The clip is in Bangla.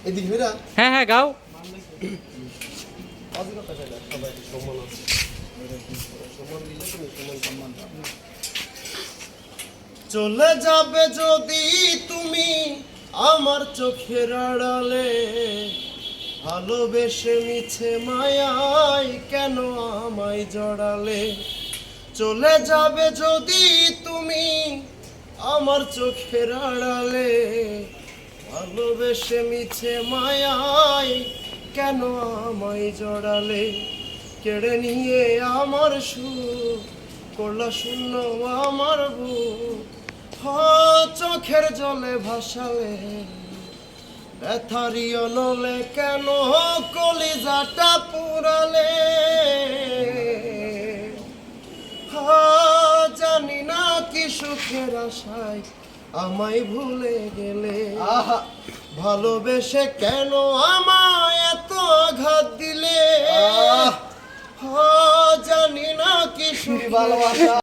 এদিকে ফেরা হ্যাঁ হ্যাঁ গাও। চলে যাবে যদি তুমি আমার চোখের আড়ালে, ভালোবেসে মিছে মায়ায় কেন আমায় জড়ালে। চলে যাবে যদি তুমি আমার চোখের আড়ালে, ভালোবেসে মিছে মায়ায় কেন আমায় জড়ালে। কেড়ে নিয়ে আমার সুখ করলা শূন্য আমার বুক, চোখের জলে ভাসালে ব্যথারি অনলে কেন কলিজাটা পুরালে। জানি না কি সুখের আশায় আমায় ভুলে গেলে, ভালোবেসে কেন আমায় এত আঘাত দিলে। জানি না কি সুখের